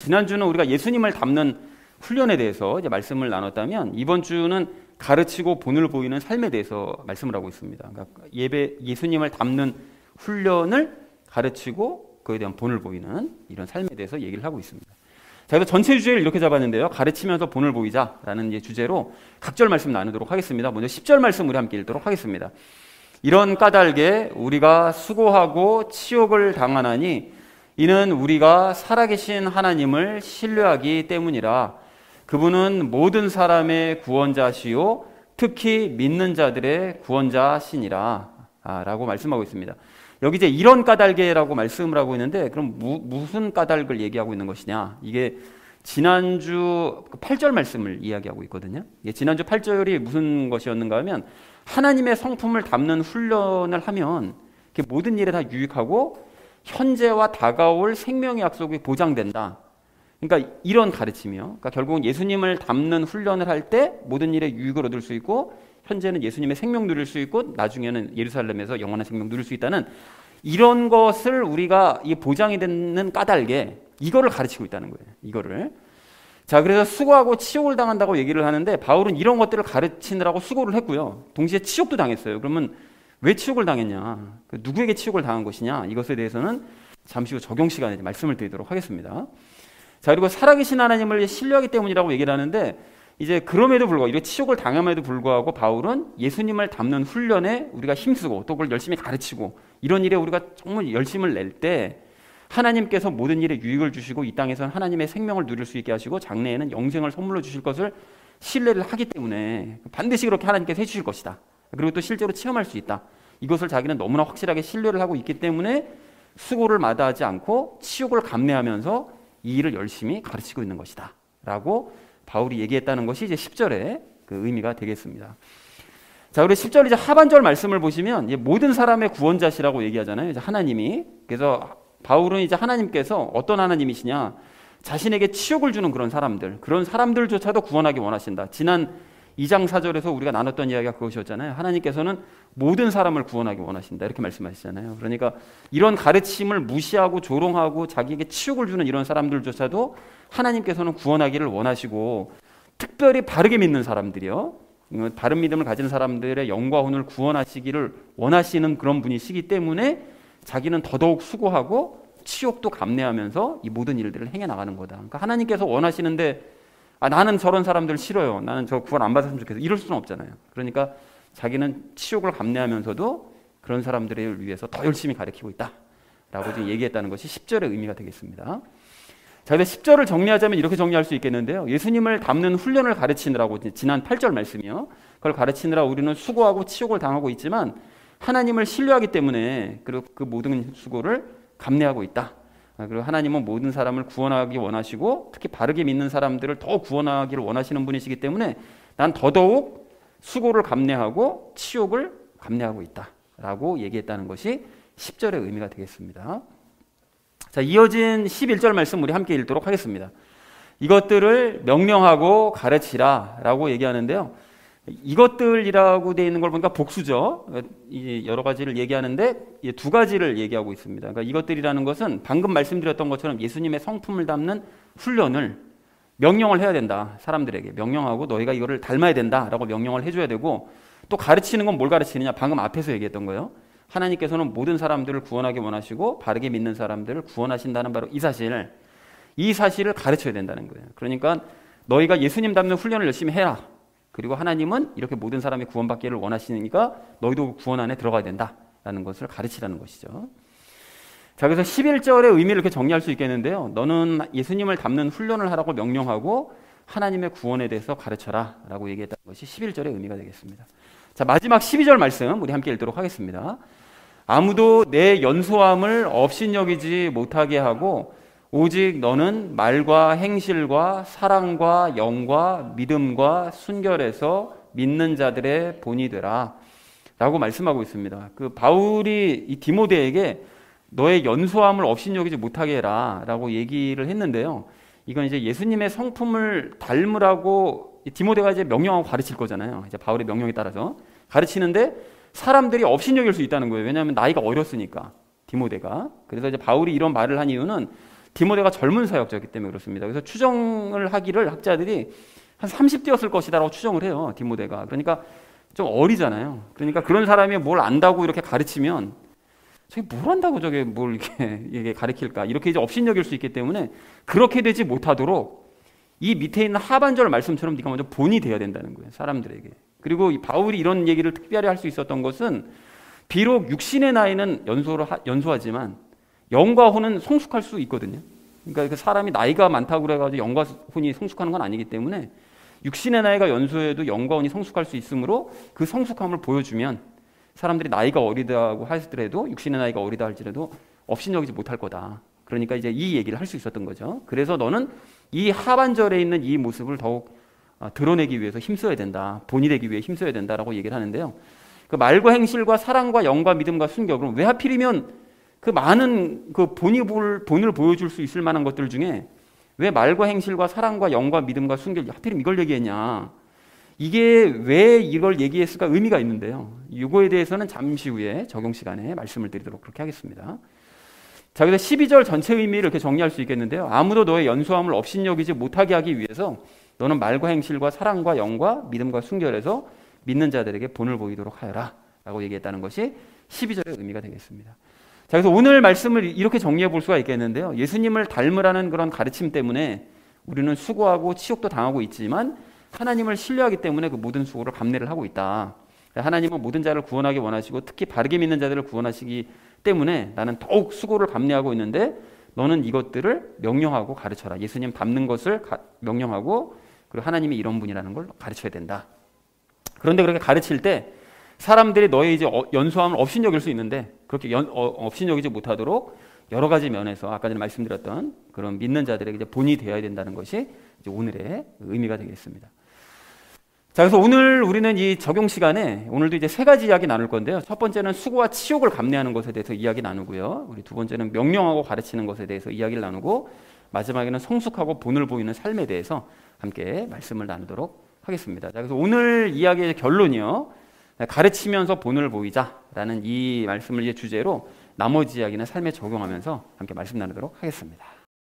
지난주는 우리가 예수님을 닮는 훈련에 대해서 이제 말씀을 나눴다면 이번 주는 가르치고 본을 보이는 삶에 대해서 말씀을 하고 있습니다. 그러니까 예수님을 닮는 훈련을 가르치고 그에 대한 본을 보이는 이런 삶에 대해서 얘기를 하고 있습니다. 자, 그래서 전체 주제를 이렇게 잡았는데요. 가르치면서 본을 보이자라는 이제 주제로 각절 말씀 나누도록 하겠습니다. 먼저 10절 말씀 우리 함께 읽도록 하겠습니다. 이런 까닭에 우리가 수고하고 치욕을 당하나니 이는 우리가 살아계신 하나님을 신뢰하기 때문이라. 그분은 모든 사람의 구원자시요 특히 믿는 자들의 구원자시니라 라고 말씀하고 있습니다. 여기 이제 이런 까닭에라고 말씀을 하고 있는데 그럼 무슨 까닭을 얘기하고 있는 것이냐? 이게 지난주 8절 말씀을 이야기하고 있거든요. 지난주 8절이 무슨 것이었는가 하면 하나님의 성품을 담는 훈련을 하면 모든 일에 다 유익하고 현재와 다가올 생명의 약속이 보장된다. 그러니까 이런 가르침이요. 그러니까 결국은 예수님을 담는 훈련을 할 때 모든 일에 유익을 얻을 수 있고 현재는 예수님의 생명 누릴 수 있고 나중에는 예루살렘에서 영원한 생명 누릴 수 있다는 이런 것을 우리가 이 보장이 되는 까닭에 이거를 가르치고 있다는 거예요. 이거를. 자, 그래서 수고하고 치욕을 당한다고 얘기를 하는데 바울은 이런 것들을 가르치느라고 수고를 했고요. 동시에 치욕도 당했어요. 그러면 왜 치욕을 당했냐? 누구에게 치욕을 당한 것이냐? 이것에 대해서는 잠시 후 적용 시간에 말씀을 드리도록 하겠습니다. 자, 그리고 살아계신 하나님을 신뢰하기 때문이라고 얘기를 하는데 이제 그럼에도 불구하고 이렇게 치욕을 당함에도 불구하고 바울은 예수님을 닮는 훈련에 우리가 힘쓰고 또 그걸 열심히 가르치고 이런 일에 우리가 정말 열심을 낼 때 하나님께서 모든 일에 유익을 주시고 이 땅에서는 하나님의 생명을 누릴 수 있게 하시고 장래에는 영생을 선물로 주실 것을 신뢰를 하기 때문에 반드시 그렇게 하나님께서 해주실 것이다. 그리고 또 실제로 체험할 수 있다. 이것을 자기는 너무나 확실하게 신뢰를 하고 있기 때문에 수고를 마다하지 않고 치욕을 감내하면서 이 일을 열심히 가르치고 있는 것이다 라고 바울이 얘기했다는 것이 이제 10절의 그 의미가 되겠습니다. 자, 그리고 10절 이제 하반절 말씀을 보시면 모든 사람의 구원자시라고 얘기하잖아요. 이제 하나님이. 그래서 바울은 이제 하나님께서 어떤 하나님이시냐? 자신에게 치욕을 주는 그런 사람들조차도 구원하기 원하신다. 지난 2장 4절에서 우리가 나눴던 이야기가 그것이었잖아요. 하나님께서는 모든 사람을 구원하기 원하신다. 이렇게 말씀하시잖아요. 그러니까 이런 가르침을 무시하고 조롱하고 자기에게 치욕을 주는 이런 사람들조차도 하나님께서는 구원하기를 원하시고 특별히 바르게 믿는 사람들이요. 바른 믿음을 가진 사람들의 영과 혼을 구원하시기를 원하시는 그런 분이시기 때문에 자기는 더더욱 수고하고 치욕도 감내하면서 이 모든 일들을 행해 나가는 거다. 그러니까 하나님께서 원하시는데 나는 저런 사람들 싫어요. 나는 저 구원 안 받았으면 좋겠어. 이럴 수는 없잖아요. 그러니까 자기는 치욕을 감내하면서도 그런 사람들을 위해서 더 열심히 가르치고 있다라고 지금 얘기했다는 것이 10절의 의미가 되겠습니다. 자, 근데 10절을 정리하자면 이렇게 정리할 수 있겠는데요. 예수님을 닮는 훈련을 가르치느라고 지난 8절 말씀이요. 그걸 가르치느라 우리는 수고하고 치욕을 당하고 있지만 하나님을 신뢰하기 때문에 그리고 그 모든 수고를 감내하고 있다. 그리고 하나님은 모든 사람을 구원하기 원하시고 특히 바르게 믿는 사람들을 더 구원하기를 원하시는 분이시기 때문에 난 더더욱 수고를 감내하고 치욕을 감내하고 있다라고 얘기했다는 것이 10절의 의미가 되겠습니다. 자, 이어진 11절 말씀 우리 함께 읽도록 하겠습니다. 이것들을 명령하고 가르치라 라고 얘기하는데요. 이것들이라고 되어 있는 걸 보니까 복수죠. 여러 가지를 얘기하는데 두 가지를 얘기하고 있습니다. 그러니까 이것들이라는 것은 방금 말씀드렸던 것처럼 예수님의 성품을 담는 훈련을 명령을 해야 된다. 사람들에게 명령하고 너희가 이거를 닮아야 된다라고 명령을 해줘야 되고 또 가르치는 건 뭘 가르치느냐? 방금 앞에서 얘기했던 거예요. 하나님께서는 모든 사람들을 구원하기 원하시고 바르게 믿는 사람들을 구원하신다는 바로 이 사실을 가르쳐야 된다는 거예요. 그러니까 너희가 예수님 닮는 훈련을 열심히 해라. 그리고 하나님은 이렇게 모든 사람이 구원받기를 원하시니까 너희도 구원 안에 들어가야 된다라는 것을 가르치라는 것이죠. 자, 그래서 11절의 의미를 이렇게 정리할 수 있겠는데요. 너는 예수님을 닮는 훈련을 하라고 명령하고 하나님의 구원에 대해서 가르쳐라 라고 얘기했다는 것이 11절의 의미가 되겠습니다. 자, 마지막 12절 말씀 우리 함께 읽도록 하겠습니다. 아무도 내 연소함을 업신여기지 못하게 하고 오직 너는 말과 행실과 사랑과 영과 믿음과 순결에서 믿는 자들의 본이 되라 라고 말씀하고 있습니다. 그 바울이 이 디모데에게 너의 연소함을 업신여기지 못하게 해라 라고 얘기를 했는데요. 이건 이제 예수님의 성품을 닮으라고 디모데가 이제 명령하고 가르칠 거잖아요. 이제 바울의 명령에 따라서 가르치는데 사람들이 업신여길 수 있다는 거예요. 왜냐하면 나이가 어렸으니까 디모데가. 그래서 이제 바울이 이런 말을 한 이유는 디모데가 젊은 사역자이기 때문에 그렇습니다. 그래서 추정을 하기를 학자들이 한 30대였을 것이다라고 추정을 해요. 디모데가. 그러니까 좀 어리잖아요. 그러니까 그런 사람이 뭘 안다고 이렇게 가르치면 저게 뭘 안다고 저게 뭘 이게 가르칠까? 이렇게 이제 업신여길 수 있기 때문에 그렇게 되지 못하도록 이 밑에 있는 하반절 말씀처럼 네가 먼저 본이 되어야 된다는 거예요. 사람들에게. 그리고 이 바울이 이런 얘기를 특별히 할 수 있었던 것은 비록 육신의 나이는 연소하지만 영과 혼은 성숙할 수 있거든요. 그러니까 그 사람이 나이가 많다고 그래가지고 영과 혼이 성숙하는 건 아니기 때문에 육신의 나이가 연소해도 영과 혼이 성숙할 수 있으므로 그 성숙함을 보여주면 사람들이 나이가 어리다고 하더라도 육신의 나이가 어리다 할지라도 업신여기지 못할 거다. 그러니까 이제 이 얘기를 할 수 있었던 거죠. 그래서 너는 이 하반절에 있는 이 모습을 더욱 드러내기 위해서 힘써야 된다. 본이 되기 위해 힘써야 된다라고 얘기를 하는데요. 그 말과 행실과 사랑과 영과 믿음과 순교. 그럼 왜 하필이면 그 많은 그 본을 보여줄 수 있을 만한 것들 중에 왜 말과 행실과 사랑과 영과 믿음과 순교 하필이면 이걸 얘기했냐? 이게 왜 이걸 얘기했을까 의미가 있는데요. 이거에 대해서는 잠시 후에 적용 시간에 말씀을 드리도록 그렇게 하겠습니다. 자, 그래서 12절 전체 의미를 이렇게 정리할 수 있겠는데요. 아무도 너의 연소함을 업신여기지 못하게 하기 위해서 너는 말과 행실과 사랑과 영과 믿음과 순결에서 믿는 자들에게 본을 보이도록 하여라 라고 얘기했다는 것이 12절의 의미가 되겠습니다. 자, 그래서 오늘 말씀을 이렇게 정리해 볼 수가 있겠는데요. 예수님을 닮으라는 그런 가르침 때문에 우리는 수고하고 치욕도 당하고 있지만 하나님을 신뢰하기 때문에 그 모든 수고를 감내를 하고 있다. 하나님은 모든 자를 구원하기 원하시고 특히 바르게 믿는 자들을 구원하시기 때문에 나는 더욱 수고를 감내하고 있는데 너는 이것들을 명령하고 가르쳐라. 예수님 닮는 것을 명령하고 그리고 하나님이 이런 분이라는 걸 가르쳐야 된다. 그런데 그렇게 가르칠 때 사람들이 너의 이제 연소함을 업신여길 수 있는데 그렇게 업신여기지 못하도록 여러 가지 면에서 아까 전에 말씀드렸던 그런 믿는 자들에게 이제 본이 되어야 된다는 것이 이제 오늘의 의미가 되겠습니다. 자, 그래서 오늘 우리는 이 적용 시간에 오늘도 이제 세 가지 이야기 나눌 건데요. 첫 번째는 수고와 치욕을 감내하는 것에 대해서 이야기 나누고요. 우리 두 번째는 명령하고 가르치는 것에 대해서 이야기를 나누고 마지막에는 성숙하고 본을 보이는 삶에 대해서 함께 말씀을 나누도록 하겠습니다. 자, 그래서 오늘 이야기의 결론이요. 가르치면서 본을 보이자라는 이 말씀을 이제 주제로 나머지 이야기는 삶에 적용하면서 함께 말씀 나누도록 하겠습니다.